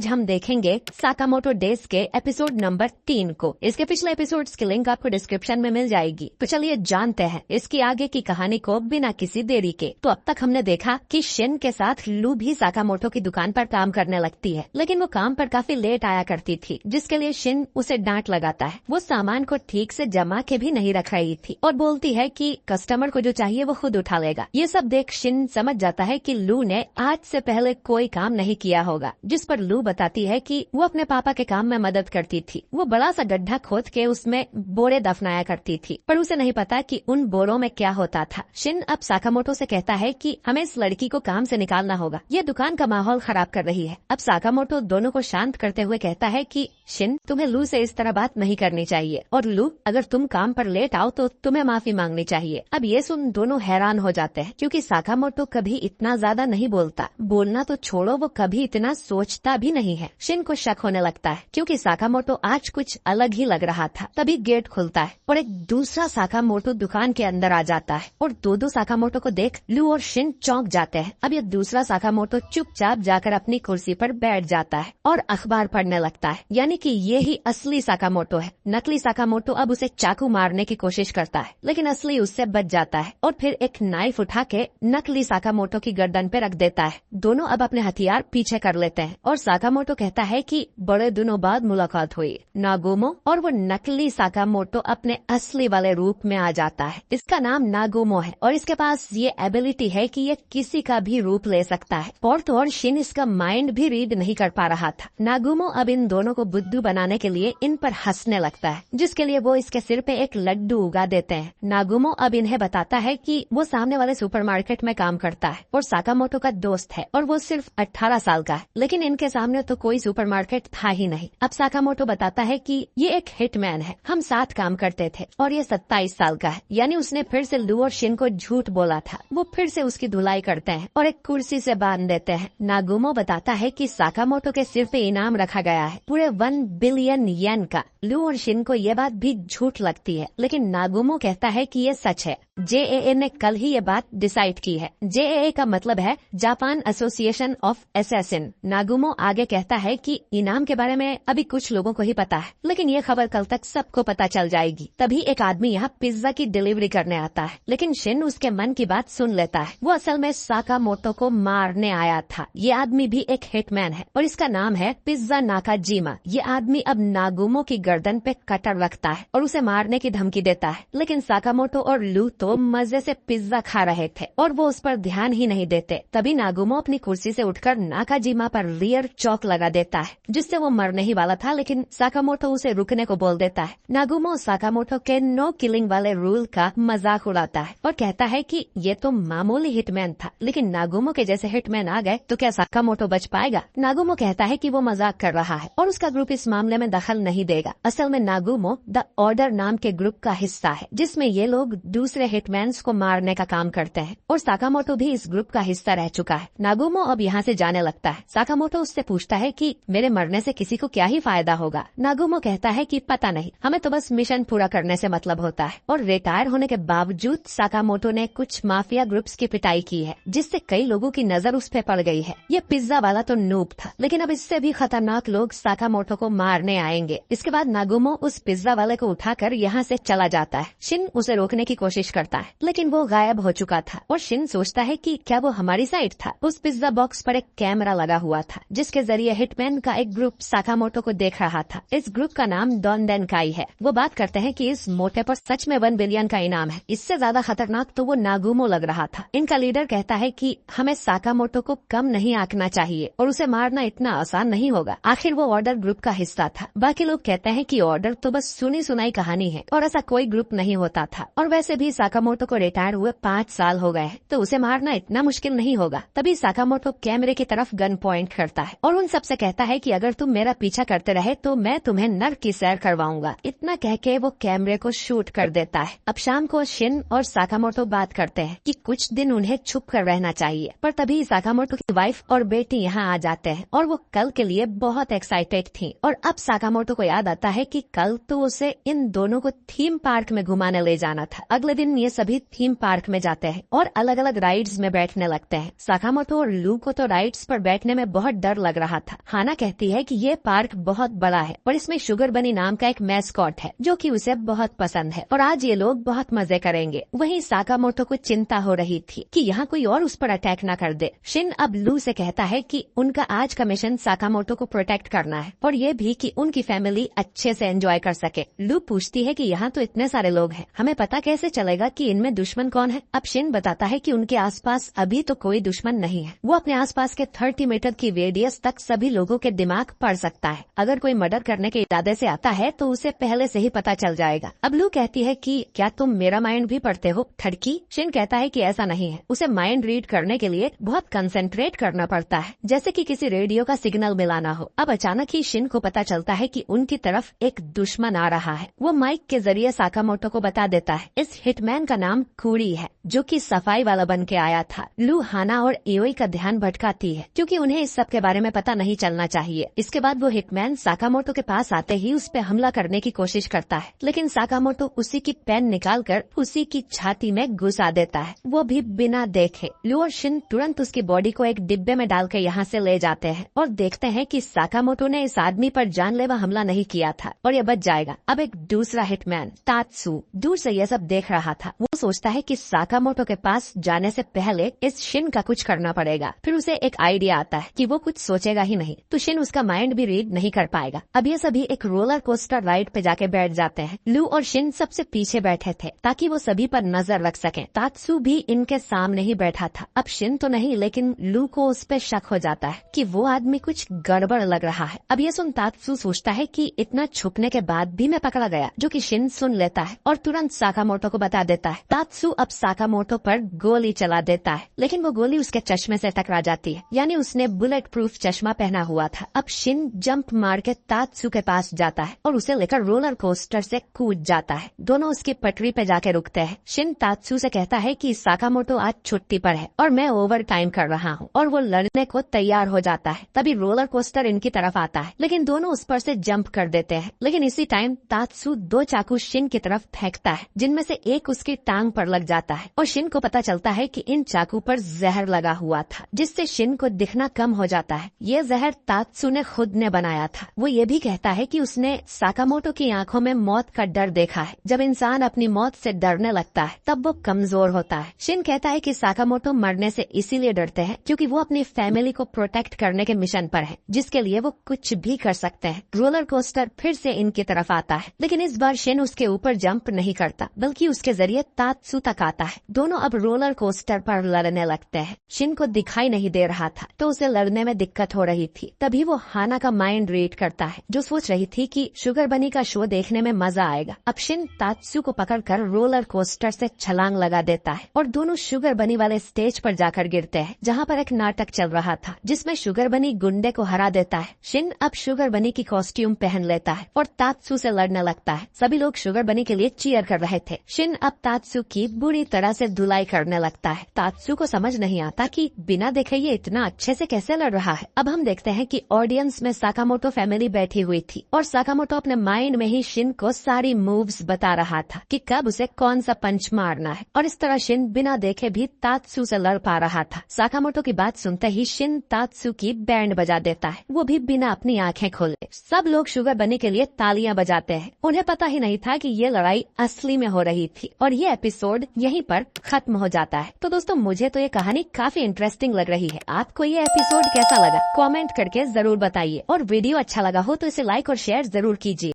आज हम देखेंगे साकामोटो डेज के एपिसोड नंबर 3 को। इसके पिछले एपिसोड्स की लिंक आपको डिस्क्रिप्शन में मिल जाएगी। तो चलिए जानते हैं इसकी आगे की कहानी को बिना किसी देरी के। तो अब तक हमने देखा कि शिन के साथ लू भी साकामोटो की दुकान पर काम करने लगती है, लेकिन वो काम पर काफी लेट आया करती थी, जिसके लिए शिन उसे डांट लगाता है। वो सामान को ठीक से जमा के भी नहीं रख रही थी और बोलती है कि कस्टमर को जो चाहिए वो खुद उठा लेगा। ये सब देख शिन समझ जाता है कि लू ने आज से पहले कोई काम नहीं किया होगा, जिस पर लू बताती है कि वो अपने पापा के काम में मदद करती थी। वो बड़ा सा गड्ढा खोद के उसमें बोरे दफनाया करती थी, पर उसे नहीं पता कि उन बोरों में क्या होता था। शिन अब साकामोटो से कहता है कि हमें इस लड़की को काम से निकालना होगा, ये दुकान का माहौल खराब कर रही है। अब साकामोटो दोनों को शांत करते हुए कहता है कि शिन, तुम्हें लू से इस तरह बात नहीं करनी चाहिए, और लू, अगर तुम काम पर लेट आओ तो तुम्हें माफी मांगनी चाहिए। अब ये सुन दोनों हैरान हो जाते हैं, क्योंकि साकामोटो कभी इतना ज्यादा नहीं बोलता। बोलना तो छोड़ो, वो कभी इतना सोचता भी नहीं है। शिन को शक होने लगता है, क्योंकि साकामोटो आज कुछ अलग ही लग रहा था। तभी गेट खुलता है और एक दूसरा साकामोटो दुकान के अंदर आ जाता है, और दो साकामोटो को देख लू और शिन चौंक जाते हैं। अब ये दूसरा साकामोटो चुपचाप जाकर अपनी कुर्सी पर बैठ जाता है और अखबार पढ़ने लगता है, यानी कि ये ही असली साकामोटो है। नकली साकामोटो अब उसे चाकू मारने की कोशिश करता है, लेकिन असली उससे बच जाता है और फिर एक नाइफ उठा के नकली साकामोटो की गर्दन पे रख देता है। दोनों अब अपने हथियार पीछे कर लेते हैं और साकामोटो कहता है कि बड़े दिनों बाद मुलाकात हुई नागुमो, और वो नकली साकामोटो अपने असली वाले रूप में आ जाता है। इसका नाम नागुमो है और इसके पास ये एबिलिटी है कि ये किसी का भी रूप ले सकता है। और तो और शिन इसका माइंड भी रीड नहीं कर पा रहा था। नागुमो अब इन दोनों को बुद्धू बनाने के लिए इन पर हंसने लगता है, जिसके लिए वो इसके सिर पे एक लड्डू उगा देते हैं। नागुमो अब इन्हें बताता है कि वो सामने वाले सुपरमार्केट में काम करता है और साकामोटो का दोस्त है, और वो सिर्फ 18 साल का है, लेकिन इनके सामने तो कोई सुपरमार्केट था ही नहीं। अब साकामोटो बताता है कि ये एक हिटमैन है, हम साथ काम करते थे, और ये 27 साल का है। यानी उसने फिर से लू और शिन को झूठ बोला था। वो फिर से उसकी धुलाई करते हैं और एक कुर्सी से बांध देते हैं। नागुमो बताता है कि साकामोटो के सिर पे इनाम रखा गया है, पूरे 1 बिलियन येन का। लू और शिन को ये बात भी झूठ लगती है, लेकिन नागुमो कहता है कि ये सच है। JAA ने कल ही ये बात डिसाइड की है। JAA का मतलब है Japan association of assassin. Nagumo आगे कहता है कि इनाम के बारे में अभी कुछ लोगों को ही पता है, लेकिन ये खबर कल तक सबको पता चल जाएगी। तभी एक आदमी यहाँ पिज्जा की डिलीवरी करने आता है, लेकिन शिन उसके मन की बात सुन लेता है। वो असल में साकामोटो को मारने आया था। ये आदमी भी एक हिटमैन है और इसका नाम है पिज्जा नाकाजिमा। ये आदमी अब नागुमो की गर्दन पे कटर रखता है और उसे मारने की धमकी देता है, लेकिन साकामोटो और लू तो मजे से पिज्जा खा रहे थे और वो उस पर ध्यान ही नहीं देते। तभी नागुमो अपनी कुर्सी से उठकर नाकाजिमा पर रियर चौक लगा देता है, जिससे वो मरने ही वाला था, लेकिन साकामोटो उसे रुकने को बोल देता है। नागुमो साकामोटो के नो किलिंग वाले रूल का मजाक उड़ाता है और कहता है कि ये तो मामूली हिटमैन था, लेकिन नागुमो के जैसे हिटमैन आ गए तो क्या साकामोटो बच पाएगा। नागुमो कहता है कि वो मजाक कर रहा है और उसका ग्रुप इस मामले में दखल नहीं देगा। असल में नागुमो द ऑर्डर नाम के ग्रुप का हिस्सा है, जिसमें ये लोग दूसरे हिटमैन्स को मारने का काम करते हैं, और साकामोटो भी इस ग्रुप का हिस्सा रह चुका है। नागुमो अब यहाँ से जाने लगता है। साकामोटो उससे पूछता है कि मेरे मरने से किसी को क्या ही फायदा होगा। नागुमो कहता है कि पता नहीं, हमें तो बस मिशन पूरा करने से मतलब होता है। और रिटायर होने के बावजूद साकामोटो ने कुछ माफिया ग्रुप्स की पिटाई की है, जिससे कई लोगों की नजर उस पे पड़ गई है। ये पिज्जा वाला तो नूब था, लेकिन अब इससे भी खतरनाक लोग साकामोटो को मारने आएंगे। इसके बाद नागुमो उस पिज्जा वाले को उठाकर यहाँ से चला जाता है। शिन उसे रोकने की कोशिश करता है, लेकिन वो गायब हो चुका था, और शिन सोचता है कि क्या वो हमारी साइड था। उस पिज्जा बॉक्स पर एक कैमरा लगा हुआ था, जिसके जरिए हिटमैन का एक ग्रुप साकामोटो को देख रहा था। इस ग्रुप का नाम डोनडेनकाई है। वो बात करते हैं कि इस मोटे पर सच में 1 बिलियन का इनाम है। इससे ज्यादा खतरनाक तो वो नागुमो लग रहा था। इनका लीडर कहता है कि हमें साकामोटो को कम नहीं आंकना चाहिए और उसे मारना इतना आसान नहीं होगा। आखिर वो ऑर्डर ग्रुप का हिस्सा था। बाकी लोग कहते हैं कि ऑर्डर तो बस सुनी सुनाई कहानी है और ऐसा कोई ग्रुप नहीं होता था, और वैसे भी साकामोटो को रिटायर हुए 5 साल हो गए हैं, तो उसे मारना इतना मुश्किल नहीं होगा। तभी साकामोटो कैमरे की तरफ गन पॉइंट करता है और उन सबसे कहता है कि अगर तुम मेरा पीछा करते रहे तो मैं तुम्हें नर्क की सैर करवाऊंगा। इतना कह के वो कैमरे को शूट कर देता है। अब शाम को शिन और साकामोटो बात करते हैं कि कुछ दिन उन्हें छुप कर रहना चाहिए, पर तभी साकामोटो की वाइफ और बेटी यहाँ आ जाते हैं और वो कल के लिए बहुत एक्साइटेड थी। और अब साकामोटो को याद आता है कि कल तो उसे इन दोनों को थीम पार्क में घुमाने ले जाना था। अगले दिन ये सभी थीम पार्क में जाते हैं और अलग अलग राइड्स में बैठने लगते हैं। साकामोटो और लू को तो राइड्स पर बैठने में बहुत डर लग रहा था। हाना कहती है कि ये पार्क बहुत बड़ा है और इसमें शुगर बनी नाम का एक मैस्कॉट है जो कि उसे बहुत पसंद है और आज ये लोग बहुत मजे करेंगे। वहीं साकामोटो को चिंता हो रही थी कि यहाँ कोई और उस पर अटैक न कर दे। शिन अब लू से कहता है कि उनका आज का मिशन साकामोटो को प्रोटेक्ट करना है और ये भी कि उनकी फैमिली अच्छे से एंजॉय कर सके। लू पूछती है कि यहाँ तो इतने सारे लोग हैं, हमें पता कैसे चलेगा कि इनमें दुश्मन कौन है। अब शिन बताता है कि उनके आसपास अभी तो कोई दुश्मन नहीं है। वो अपने आसपास के 30 मीटर की रेडियस तक सभी लोगों के दिमाग पढ़ सकता है। अगर कोई मर्डर करने के इरादे से आता है तो उसे पहले से ही पता चल जाएगा। अब लू कहती है कि क्या तुम मेरा माइंड भी पढ़ते हो ठड़की। शिन कहता है कि ऐसा नहीं है, उसे माइंड रीड करने के लिए बहुत कंसंट्रेट करना पड़ता है, जैसे कि किसी रेडियो का सिग्नल मिलाना हो। अब अचानक ही शिन को पता चलता है कि उनकी तरफ एक दुश्मन आ रहा है। वो माइक के जरिए साकामोटो को बता देता है इस हिटमैन का नाम कुरी है जो कि सफाई वाला बन के आया था। लू हाना और एओई का ध्यान भटकाती है क्योंकि उन्हें इस सब के बारे में पता नहीं चलना चाहिए। इसके बाद वो हिटमैन साकामोटो के पास आते ही उस पे हमला करने की कोशिश करता है, लेकिन साकामोटो उसी की पेन निकालकर उसी की छाती में घुसा देता है, वो भी बिना देखे। लू और शिन तुरंत उसकी बॉडी को एक डिब्बे में डालकर यहाँ से ले जाते हैं और देखते हैं कि साकामोटो ने इस आदमी पर जानलेवा हमला नहीं किया था और ये बच जाएगा। अब एक दूसरा हिटमैन तात्सु दूर से ये सब देख रहा था। वो सोचता है कि साकामोटो के पास जाने से पहले इस शिन का कुछ करना पड़ेगा। फिर उसे एक आइडिया आता है कि वो कुछ सोचेगा ही नहीं तो शिन उसका माइंड भी रीड नहीं कर पाएगा। अब ये सभी एक रोलर कोस्टर राइड पे जाके बैठ जाते हैं। लू और शिन सबसे पीछे बैठे थे ताकि वो सभी पर नजर रख सकें। तात्सु भी इनके सामने ही बैठा था। अब शिन तो नहीं, लेकिन लू को उस पे शक हो जाता है कि वो आदमी कुछ गड़बड़ लग रहा है। अब ये सुन तात्सु सोचता है कि इतना छुपने के बाद भी मैं पकड़ा गया, जो कि शिन सुन लेता है और तुरंत साकामोटो को बता देता है। तात्सु अब साकामोटो पर गोली चला देता है, लेकिन वो गोली उसके चश्मे से टकरा जाती है, यानी उसने बुलेट प्रूफ चश्मा पहना हुआ था। अब शिन जंप मार के तात्सु के पास जाता है और उसे लेकर रोलर कोस्टर से कूद जाता है। दोनों उसकी पटरी पे जाके रुकते हैं। शिन तात्सु से कहता है कि साकामोटो आज छुट्टी पर है और मैं ओवर टाइम कर रहा हूँ, और वो लड़ने को तैयार हो जाता है। तभी रोलर कोस्टर इनकी तरफ आता है, लेकिन दोनों उस पर से जंप कर देते हैं। लेकिन इसी टाइम तात्सु 2 चाकू शिन की तरफ फेंकता है, जिनमें से एक उसकी टांग पर लग जाता है और शिन को पता चलता है कि इन चाकू पर जहर लगा हुआ था, जिससे शिन को दिखना कम हो जाता है। ये जहर तात्सु ने खुद ने बनाया था। वो ये भी कहता है कि उसने साकामोटो की आंखों में मौत का डर देखा है। जब इंसान अपनी मौत से डरने लगता है तब वो कमजोर होता है। शिन कहता है कि साकामोटो मरने से इसीलिए डरते हैं क्योंकि वो अपनी फैमिली को प्रोटेक्ट करने के मिशन पर है, जिसके लिए वो कुछ भी कर सकते हैं। रोलर कोस्टर फिर से इनकी तरफ आता है, लेकिन इस बार शिन उसके ऊपर जंप नहीं करता, बल्कि उसके जरिए तात्सु तक आता है। दोनों अब रोलर कोस्टर पर लड़ने लगते हैं। शिन को दिखाई नहीं दे रहा था तो उसे लड़ने में दिक्कत हो रही थी। तभी वो हाना का माइंड रीड करता है, जो सोच रही थी कि शुगर बनी का शो देखने में मजा आएगा। अब शिन तात्सु को पकड़कर रोलर कोस्टर से छलांग लगा देता है और दोनों शुगर बनी वाले स्टेज पर जाकर गिरते हैं, जहाँ पर एक नाटक चल रहा था जिसमें शुगर बनी गुंडे को हरा देता है। शिन अब शुगर बनी की कॉस्ट्यूम पहन लेता है और तात्सु से लड़ने लगता है। सभी लोग शुगर बनी के लिए चीयर कर रहे थे। शिन अब तात्सु की बुरी तरह से धुलाई करने लगता है। तात्सु को समझ नहीं आता कि बिना देखे ये इतना अच्छे से कैसे लड़ रहा है। अब हम देखते हैं कि ऑडियंस में साकामोटो फैमिली बैठी हुई थी और साकामोटो अपने माइंड में ही शिन को सारी मूव्स बता रहा था कि कब उसे कौन सा पंच मारना है, और इस तरह शिन बिना देखे भी तात्सु से लड़ पा रहा था। साकामोटो की बात सुनते ही शिन तात्सु की बैंड बजा देता है, वो भी बिना अपनी आंखें खोले। सब लोग शुगर बनी के लिए तालियां बजाते हैं। उन्हें पता ही नहीं था कि ये लड़ाई असली में हो रही थी और ये एपिसोड यहीं पर खत्म हो जाता है। तो दोस्तों, मुझे तो ये कहानी काफी इंटरेस्टिंग लग रही है। आपको ये एपिसोड कैसा लगा कमेंट करके जरूर बताइए, और वीडियो अच्छा लगा हो तो इसे लाइक और शेयर जरूर कीजिए।